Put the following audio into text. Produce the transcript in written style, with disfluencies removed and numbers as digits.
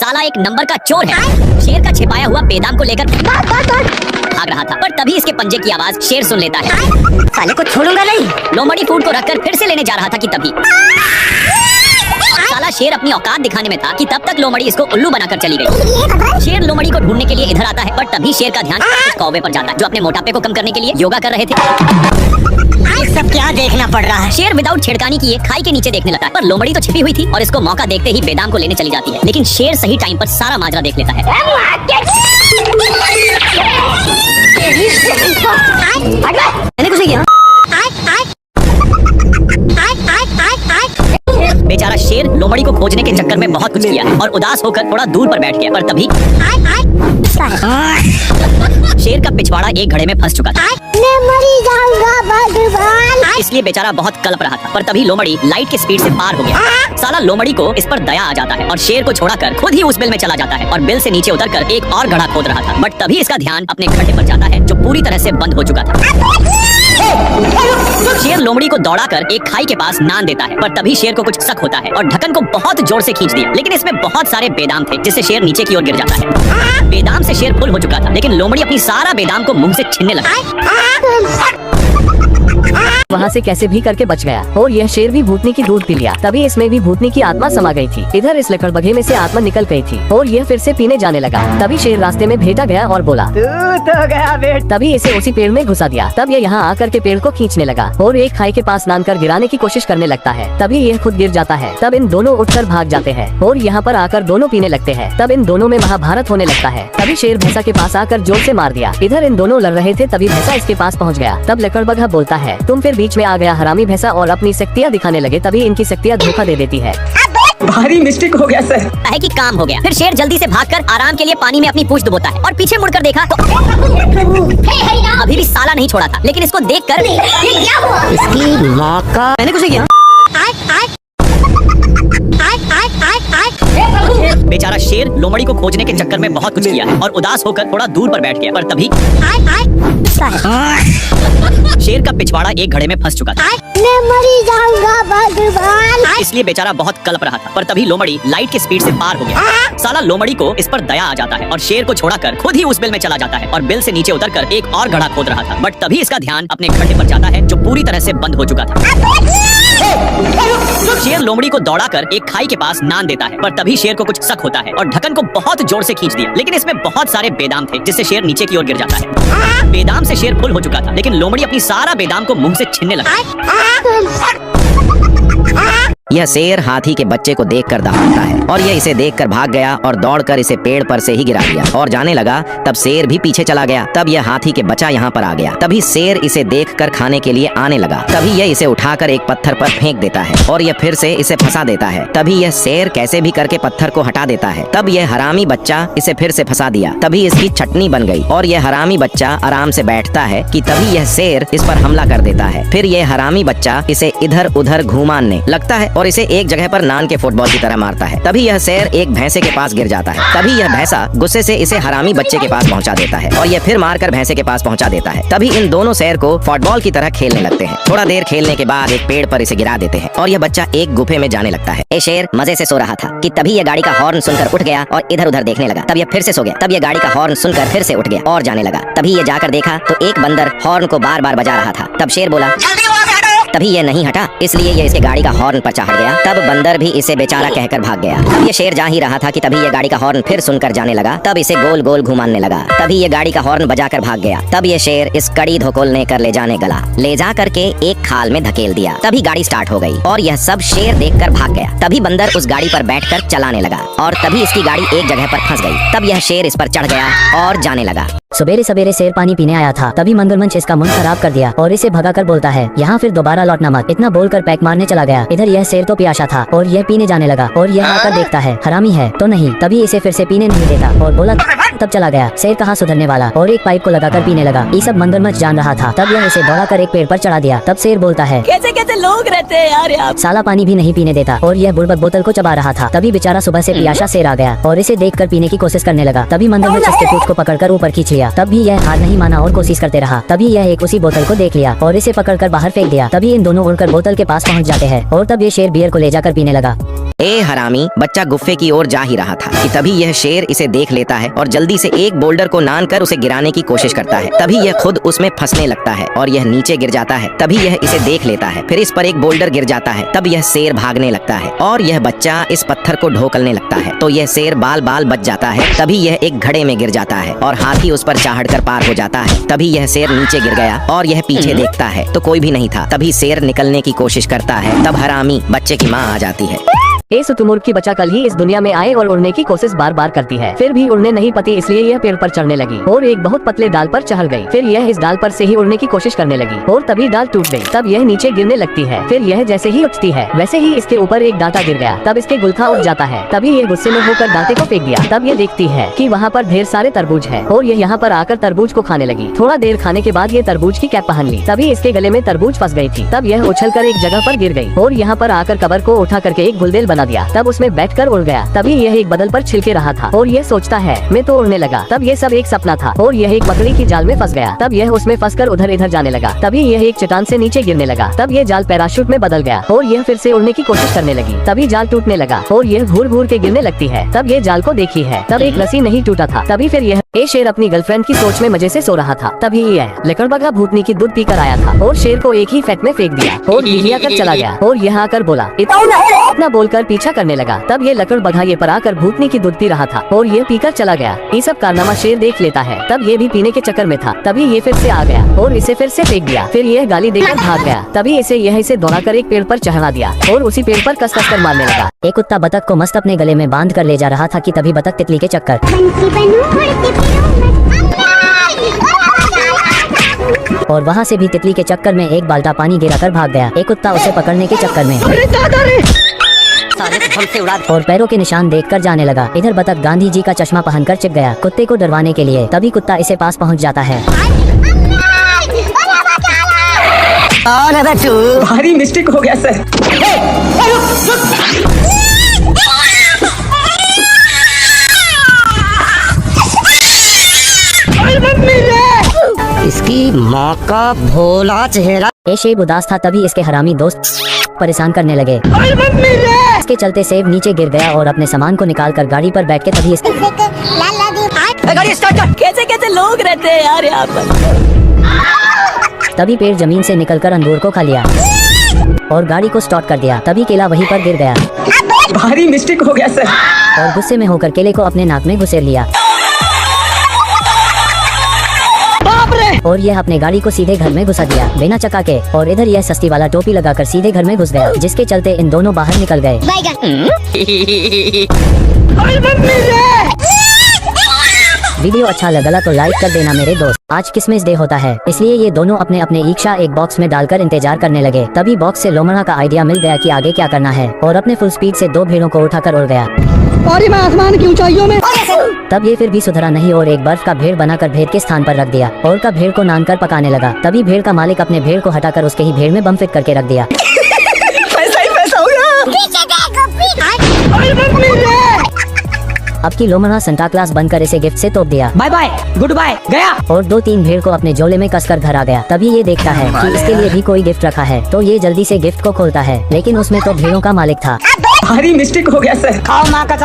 साला एक नंबर का चोर है। शेर का छिपाया हुआ बेदाम को लेकर भाग रहा था, पर तभी इसके पंजे की आवाज शेर सुन लेता है। साले को छोड़ूंगा नहीं। लोमड़ी फूड को रखकर फिर से लेने जा रहा था कि तभी साला शेर अपनी औकात दिखाने में था कि तब तक लोमड़ी इसको उल्लू बनाकर चली गई। शेर लोमड़ी को ढूंढने के लिए इधर आता है, पर तभी शेर का ध्यान कौवे पर जाता है, जो अपने मोटापे को कम करने के लिए योगा कर रहे थे। ये सब क्या देखना पड़ रहा है? शेर विदाउट छेड़खानी किए खाई के नीचे देखने लगता है, पर लोमड़ी तो छिपी हुई थी और इसको मौका देखते ही बेदाम को लेने चली जाती है। लेकिन शेर सही टाइम पर सारा माजरा देख लेता है। मैंने कुछ नहीं किया। बेचारा शेर लोमड़ी को खोजने के चक्कर में बहुत कुछ किया और उदास होकर थोड़ा दूर पर बैठ गया, पर तभी शेर का पिछवाड़ा एक घड़े में फंस चुका था। मैं मरी जाऊंगा भगवान। इसलिए बेचारा बहुत कल्प रहा था, पर तभी लोमड़ी लाइट के स्पीड से पार हो गया। साला लोमड़ी को इस पर दया आ जाता है और शेर को छोड़ाकर खुद ही उस बिल में चला जाता है और बिल से नीचे उतरकर एक और घड़ा खोद रहा था। बट तभी इसका ध्यान अपने घड़े पर जाता है, जो पूरी तरह से बंद हो चुका था। शेर लोमड़ी को दौड़ाकर एक खाई के पास नान देता है, पर तभी शेर को कुछ शक होता है और ढक्कन को बहुत जोर से खींच दिया, लेकिन इसमें बहुत सारे बेदाम थे, जिससे शेर नीचे की ओर गिर जाता है। बेदाम से शेर फुल हो चुका था, लेकिन लोमड़ी अपनी सारा बेदाम को मुंह से छीनने लगा। वहाँ से कैसे भी करके बच गया और यह शेर भी भूतनी की दूध पी लिया। तभी इसमें भी भूतनी की आत्मा समा गई थी। इधर इस लकड़बग्घे में से आत्मा निकल गई थी और यह फिर से पीने जाने लगा। तभी शेर रास्ते में भेटा गया और बोला, तू तो गया बेट। तभी इसे उसी पेड़ में घुसा दिया। तब यह यहाँ आकर के पेड़ को खींचने लगा और एक खाई के पास नान कर गिराने की कोशिश करने लगता है। तभी यह खुद गिर जाता है। तब इन दोनों उठकर भाग जाते हैं और यहाँ पर आकर दोनों पीने लगते हैं। तब इन दोनों में महाभारत होने लगता है। तभी शेर भैंसा के पास आकर जोर से मार दिया। इधर इन दोनों लड़ रहे थे, तभी भैंसा इसके पास पहुँच गया। तब लकड़बग्घा बोलता है, तुम फिर बीच में आ गया हरामी भैंसा, और अपनी शक्तियाँ दिखाने लगे। तभी इनकी शक्तियाँ धोखा दे देती है। भारी मिस्टेक हो गया सर। है कि काम हो गया। फिर शेर जल्दी से भागकर आराम के लिए पानी में अपनी पूंछ डुबोता है और पीछे मुड़कर देखा तो अभी भी साला नहीं छोड़ा था, लेकिन इसको देखकर इसकी माँ का। मैंने कुछ नहीं किया। बेचारा शेर लोमड़ी को खोजने के चक्कर में बहुत कुछ किया है और उदास होकर थोड़ा दूर पर बैठ गया, पर तभी शेर का पिछवाड़ा एक घड़े में फंस चुका था। मैं मरी जाऊंगा भगवान। इसलिए बेचारा बहुत कल्प रहा था, पर तभी लोमड़ी लाइट की स्पीड से पार हो गया। साला लोमड़ी को इस पर दया आ जाता है और शेर को छोड़ाकर खुद ही उस बिल में चला जाता है और बिल से नीचे उतरकर एक और घड़ा खोद रहा था। बट तभी इसका ध्यान अपने घड़े पर जाता है, जो पूरी तरह से बंद हो चुका था। शेर लोमड़ी को दौड़ाकर एक खाई के पास नान देता है, पर तभी शेर को कुछ शक होता है और ढक्कन को बहुत जोर से खींच दिया, लेकिन इसमें बहुत सारे बेदाम थे, जिससे शेर नीचे की ओर गिर जाता है। बेदाम से शेर फुल हो चुका था, लेकिन लोमड़ी अपनी सारा बेदाम को मुंह से छीनने लगा। यह शेर हाथी के बच्चे को देखकर दहाड़ता है और यह इसे देखकर भाग गया और दौड़कर इसे पेड़ पर से ही गिरा दिया और जाने लगा। तब शेर भी पीछे चला गया। तब यह हाथी के बच्चा यहाँ पर आ गया। तभी शेर इसे देखकर खाने के लिए आने लगा। तभी यह इसे उठाकर एक पत्थर पर फेंक देता है और यह फिर से इसे फंसा देता है। तभी यह शेर कैसे भी करके पत्थर को हटा देता है। तब यह हरामी बच्चा इसे फिर से फंसा दिया। तभी इसकी चटनी बन गई और यह हरामी बच्चा आराम से बैठता है कि तभी यह शेर इस पर हमला कर देता है। फिर यह हरामी बच्चा इसे इधर उधर घुमाने लगता है और इसे एक जगह पर नान के फुटबॉल की तरह मारता है। तभी यह शेर एक भैंसे के पास गिर जाता है। तभी यह भैंसा गुस्से से इसे हरामी बच्चे के पास पहुंचा देता है और यह फिर मारकर भैंसे के पास पहुंचा देता है। तभी इन दोनों शेर को फुटबॉल की तरह खेलने लगते हैं। थोड़ा देर खेलने के बाद एक पेड़ पर इसे गिरा देते हैं और यह बच्चा एक गुफे में जाने लगता है। ये शेर मजे से सो रहा था कि तभी यह गाड़ी का हॉर्न सुनकर उठ गया और इधर उधर देखने लगा। तब यह फिर से सो गया। तब यह गाड़ी का हॉर्न सुनकर फिर से उठ गया और जाने लगा। तभी यह जाकर देखा तो एक बंदर हॉर्न को बार बार बजा रहा था। तब शेर बोला, तभी ये नहीं हटा, इसलिए ये इसके गाड़ी का हॉर्न पर चढ़ गया। तब बंदर भी इसे बेचारा कहकर भाग गया। अब ये शेर जा ही रहा था कि तभी ये गाड़ी का हॉर्न फिर सुनकर जाने लगा। तब इसे गोल गोल घुमाने लगा। तभी ये गाड़ी का हॉर्न बजाकर भाग गया। तब ये शेर इस कड़ी धोकोलने कर ले जाने गला, ले जा करके एक खाल में धकेल दिया। तभी गाड़ी स्टार्ट हो गई और यह सब शेर देखकर भाग गया। तभी बंदर उस गाड़ी पर बैठकर चलाने लगा और तभी इसकी गाड़ी एक जगह पर फंस गई। तब यह शेर इस पर चढ़ गया और जाने लगा। सवेरे सवेरे शेर पानी पीने आया था। तभी मगरमच्छ इसका मन खराब कर दिया और इसे भगाकर बोलता है, यहाँ फिर दोबारा लौटना मत। इतना बोलकर पैक मारने चला गया। इधर यह शेर तो प्यासा था और यह पीने जाने लगा और यह आकर देखता है हरामी है तो नहीं। तभी इसे फिर से पीने नहीं देता और बोला तब चला गया। शेर कहाँ सुधरने वाला और एक पाइप को लगाकर पीने लगा। ये सब मगरमच्छ जान रहा था। तब यह इसे दौड़ाकर एक पेड़ पर चढ़ा दिया। तब शेर बोलता है, कैसे कैसे लोग रहते हैं यार यहाँ। साला पानी भी नहीं पीने देता और यह बुड़बक बोतल को चबा रहा था। तभी बेचारा सुबह से प्यासा शेर आ गया और इसे देखकर पीने की कोशिश करने लगा। तभी मगरमच्छ इसके पूंछ को पकड़कर ऊपर खींच लिया। तब भी यह हार नहीं माना और कोशिश करते रहा। तभी यह एक उसी बोतल को देख लिया और इसे पकड़कर बाहर फेंक दिया। तभी इन दोनों उड़कर बोतल के पास पहुंच जाते हैं और तब ये शेर बियर को ले जाकर पीने लगा। ए हरामी, बच्चा गुफे की ओर जा ही रहा था कि तभी यह शेर इसे देख लेता है और जल्दी से एक बोल्डर को नान कर उसे गिराने की कोशिश करता है। तभी यह खुद उसमें फंसने लगता है और यह नीचे गिर जाता है। तभी यह इसे देख लेता है, फिर इस पर एक बोल्डर गिर जाता है। तब यह शेर भागने लगता है और यह बच्चा इस पत्थर को ढोकलने लगता है तो यह शेर बाल बाल बच जाता है। तभी यह एक घड़े में गिर जाता है और हाथी उस पर चढ़कर पार हो जाता है। तभी यह शेर नीचे गिर गया और यह पीछे देखता है तो कोई भी नहीं था। तभी शेर निकलने की कोशिश करता है। तब हरामी बच्चे की माँ आ जाती है। ए शुतुरमुर्ग की बच्चा कल ही इस दुनिया में आए और उड़ने की कोशिश बार बार करती है, फिर भी उड़ने नहीं पाती, इसलिए यह पेड़ पर चढ़ने लगी और एक बहुत पतले डाल पर चढ़ गई। फिर यह इस डाल पर से ही उड़ने की कोशिश करने लगी और तभी डाल टूट गई। तब यह नीचे गिरने लगती है। फिर यह जैसे ही उठती है वैसे ही इसके ऊपर एक डांटा गिर गया। तब इसके गुलखा उठ जाता है। तभी यह गुस्से में होकर डांटे को फेंक दिया। तब यह देखती है कि वहाँ पर ढेर सारे तरबूज है और यह यहाँ पर आकर तरबूज को खाने लगी। थोड़ा देर खाने के बाद ये तरबूज की कैप पहन ली। तभी इसके गले में तरबूज फंस गई थी। तब यह उछल कर एक जगह पर गिर गई और यहाँ पर आकर कबर को उठा करके एक गुलदेल बना दिया। तब उसमें बैठकर उड़ गया। तभी यह एक बदल पर छिलके रहा था और यह सोचता है मैं तो उड़ने लगा। तब यह सब एक सपना था और यह एक मकड़ी की जाल में फंस गया। तब यह उसमें फंसकर उधर इधर जाने लगा। तभी यह एक चट्टान से नीचे गिरने लगा। तब यह जाल पैराशूट में बदल गया और यह फिर से उड़ने की कोशिश करने लगी। तभी जाल टूटने लगा और यह घूर घूर के गिरने लगती है। तब यह जाल को देखी है। तब एक रस्सी नहीं टूटा था। तभी फिर यह शेर अपनी गर्लफ्रेंड की सोच में मजे से सो रहा था। तभी यह लकड़बग्घा भूतनी की दूध पीकर आया था और शेर को एक ही फेंक में फेंक दिया और गिलिया कर चला गया और यहाँ आकर बोला इतना बोलकर पीछा करने लगा। तब ये लकड़बग्घा ये पर आकर भूतनी की दूध पी रहा था और ये पीकर चला गया। ये सब कारनामा शेर देख लेता है। तब ये भी पीने के चक्कर में था। तभी ये फिर से आ गया और इसे फिर से फेंक दिया। फिर यह गाली देकर भाग गया। तभी इसे दौड़ाकर एक पेड़ पर चढ़ा दिया और उसी पेड़ पर कस कर मारने लगा। एक कुत्ता बतख को मस्त अपने गले में बांध कर ले जा रहा था कि तभी बतख तितली के चक्कर और वहाँ से भी तितली के चक्कर में एक बाल्टा पानी गिराकर भाग गया। एक कुत्ता उसे पकड़ने के चक्कर में और पैरों के निशान देखकर जाने लगा। इधर बतख गांधी जी का चश्मा पहनकर चिप गया कुत्ते को डरवाने के लिए। तभी कुत्ता इसे पास पहुंच जाता है। भारी मिस्टेक हो गया सर। इसकी माँ का भोला चेहरा। ये शेर उदास था। तभी इसके हरामी दोस्त परेशान करने लगे। इसके चलते सेब नीचे गिर गया और अपने सामान को निकाल कर गाड़ी पर बैठ के तभी गाड़ी स्टार्ट कर। कैसे कैसे लोग रहते हैं यार यहाँ पर। तभी पेड़ जमीन से निकलकर अंगूर को खा लिया और गाड़ी को स्टार्ट कर दिया। तभी केला वहीं पर गिर गया भारी मिस्टेक हो गया सर। और गुस्से में होकर केले को अपने नाक में घुसेड़ लिया और यह अपने गाड़ी को सीधे घर में घुसा दिया बिना चक्का के। और इधर यह सस्ती वाला टोपी लगाकर सीधे घर में घुस गया जिसके चलते इन दोनों बाहर निकल गए। वीडियो अच्छा लगा तो लाइक कर देना मेरे दोस्त। आज किसमिस डे होता है इसलिए ये दोनों अपने अपने ईक्षा एक बॉक्स में डालकर इंतजार करने लगे। तभी बॉक्स से लोमड़ा का आइडिया मिल गया कि आगे क्या करना है और अपने फुल स्पीड से 2 भेड़ों को उठाकर उड़ गया और मैं आसमान की ऊंचाइयों में। तब ये फिर भी सुधरा नहीं और एक बर्फ का भेड़ बनाकर भेड़ के स्थान पर रख दिया और का भेड़ को नान कर पकाने लगा। तभी भेड़ का मालिक अपने भेड़ को हटाकर उसके ही भेड़ में बम फिट करके रख दिया। पैसा ही पैसा हो गया। अब की लोमड़ा संता क्लास बनकर इसे गिफ्ट से तोप दिया। बाय बाय गुड बाय गया। और 2-3 भेड़ को अपने झोले में कसकर घर आ गया। तभी ये देखता है कि इसके लिए भी कोई गिफ्ट रखा है तो ये जल्दी से गिफ्ट को खोलता है लेकिन उसमें तो भेड़ों का मालिक था। भारी मिस्टेक हो गया सर।